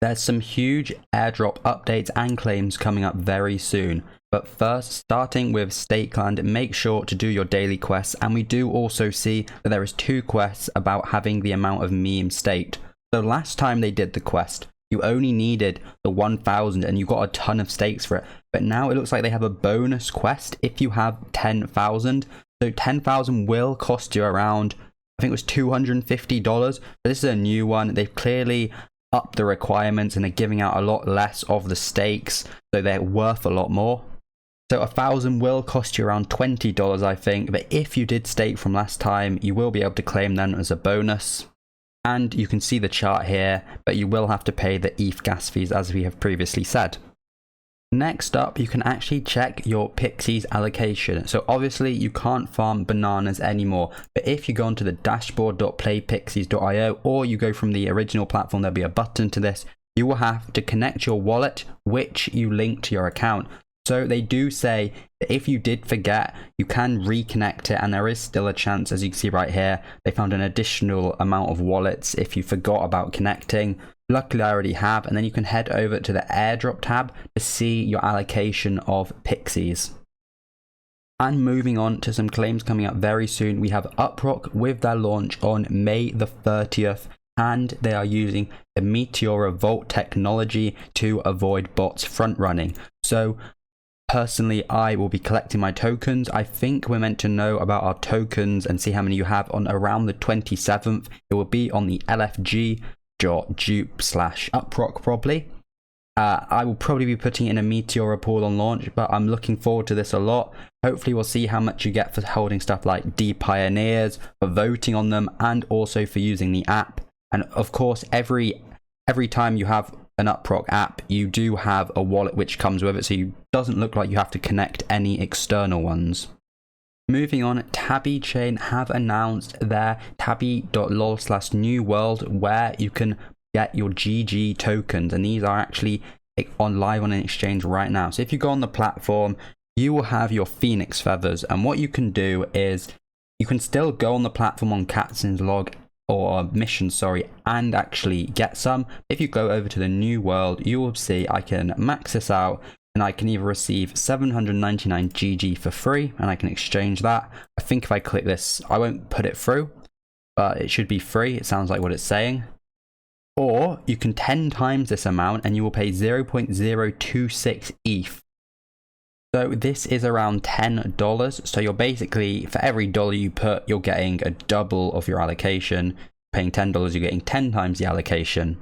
There's some huge airdrop updates and claims coming up very soon. But first, starting with Stakeland, make sure to do your daily quests, and we do also see that there is 2 quests about having the amount of memes staked. So last time they did the quest, you only needed the 1,000 and you got a ton of stakes for it. But now it looks like they have a bonus quest if you have 10,000. So 10,000 will cost you around, I think it was $250. But this is a new one. They've clearly upped the requirements and they're giving out a lot less of the stakes, so they're worth a lot more. So 1,000 will cost you around $20, I think. But if you did stake from last time, you will be able to claim them as a bonus. And you can see the chart here, but you will have to pay the ETH gas fees as we have previously said. Next up, you can actually check your Pixiz allocation. So obviously you can't farm bananas anymore, but if you go onto the dashboard.playpixiz.io or you go from the original platform, there'll be a button to this. You will have to connect your wallet, which you link to your account. So they do say that if you did forget, you can reconnect it, and there is still a chance, as you can see right here, they found an additional amount of wallets if you forgot about connecting. Luckily I already have, and then you can head over to the airdrop tab to see your allocation of Pixiz. And moving on to some claims coming up very soon, we have Uprock with their launch on May the 30th, and they are using the Meteora Vault technology to avoid bots front running. So personally, I will be collecting my tokens. I think we're meant to know about our tokens and see how many you have on around the 27th. It will be on the LFG.dupe/Uprock probably. I will probably be putting in a Meteora pool on launch, but I'm looking forward to this a lot. Hopefully we'll see how much you get for holding stuff like D Pioneers, for voting on them, and also for using the app. And of course, every time you have an Uprock app, you do have a wallet which comes with it, so it doesn't look like you have to connect any external ones. Moving on, Tabi Chain have announced their tabi.lol/new world where you can get your GG tokens, and these are actually live on an exchange right now. So if you go on the platform, you will have your Phoenix feathers, and what you can do is you can still go on the platform on Katzin's log or mission, and actually get some. If you go over to the new world, you will see I can max this out and I can either receive 799 GG for free, and I can exchange that. I think if I click this, I won't put it through, but it should be free. It sounds like what it's saying. Or you can 10 times this amount and you will pay 0.026 ETH. So this is around $10. So you're basically, for every dollar you put, you're getting a double of your allocation. Paying $10, you're getting 10 times the allocation.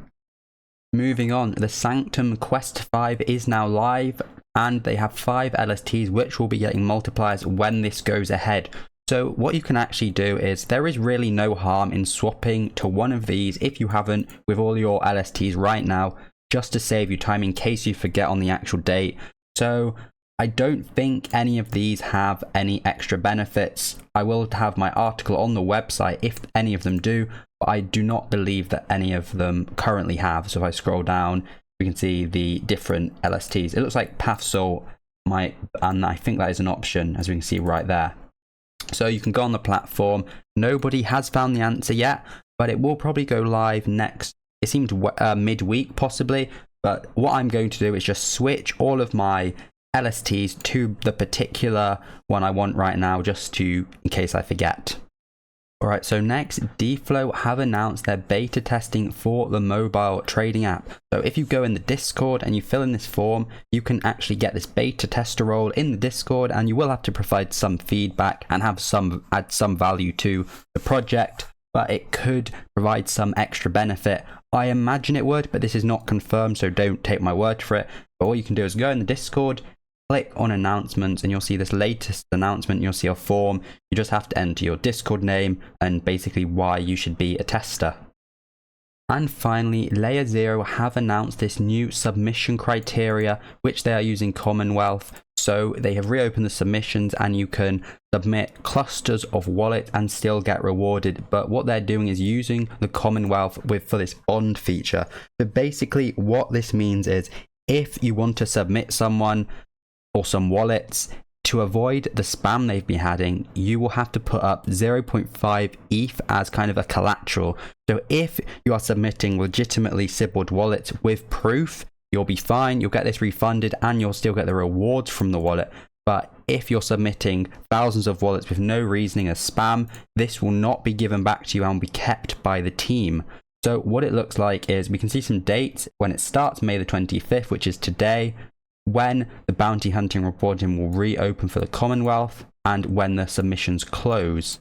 Moving on, the Sanctum Quest 5 is now live, and they have 5 LSTs which will be getting multipliers when this goes ahead. So what you can actually do is, there is really no harm in swapping to one of these if you haven't with all your LSTs right now, just to save you time in case you forget on the actual date. So I don't think any of these have any extra benefits. I will have my article on the website if any of them do, but I do not believe that any of them currently have. So if I scroll down, we can see the different LSTs. It looks like Path Soul might, and I think that is an option, as we can see right there. So you can go on the platform. Nobody has found the answer yet, but it will probably go live next. It seems midweek possibly, but what I'm going to do is just switch all of my LSTs to the particular one I want right now, just in case I forget. Alright, so next, Dflow have announced their beta testing for the mobile trading app. So if you go in the Discord and you fill in this form, you can actually get this beta tester role in the Discord, and you will have to provide some feedback and add some value to the project, but it could provide some extra benefit. I imagine it would, but this is not confirmed, so don't take my word for it. But all you can do is go in the Discord, click on announcements, and you'll see this latest announcement. You'll see a form. You just have to enter your Discord name and basically why you should be a tester. And finally, LayerZero have announced this new submission criteria, which they are using Commonwealth. So they have reopened the submissions, and you can submit clusters of wallets and still get rewarded. But what they're doing is using the Commonwealth for this bond feature. So basically what this means is, if you want to submit someone or some wallets, to avoid the spam they've been having, you will have to put up 0.5 ETH as kind of a collateral. So if you are submitting legitimately Sibwold wallets with proof, you'll be fine. You'll get this refunded and you'll still get the rewards from the wallet. But if you're submitting thousands of wallets with no reasoning as spam, this will not be given back to you and will be kept by the team. So what it looks like is we can see some dates when it starts, May the 25th, which is today, when the bounty hunting reporting will reopen for the Commonwealth, and when the submissions close.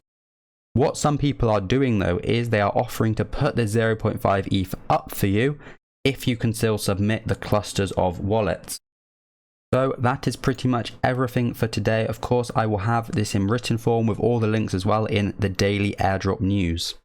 What some people are doing though is they are offering to put the 0.5 ETH up for you if you can still submit the clusters of wallets. So that is pretty much everything for today. Of course, I will have this in written form with all the links as well in the daily airdrop news.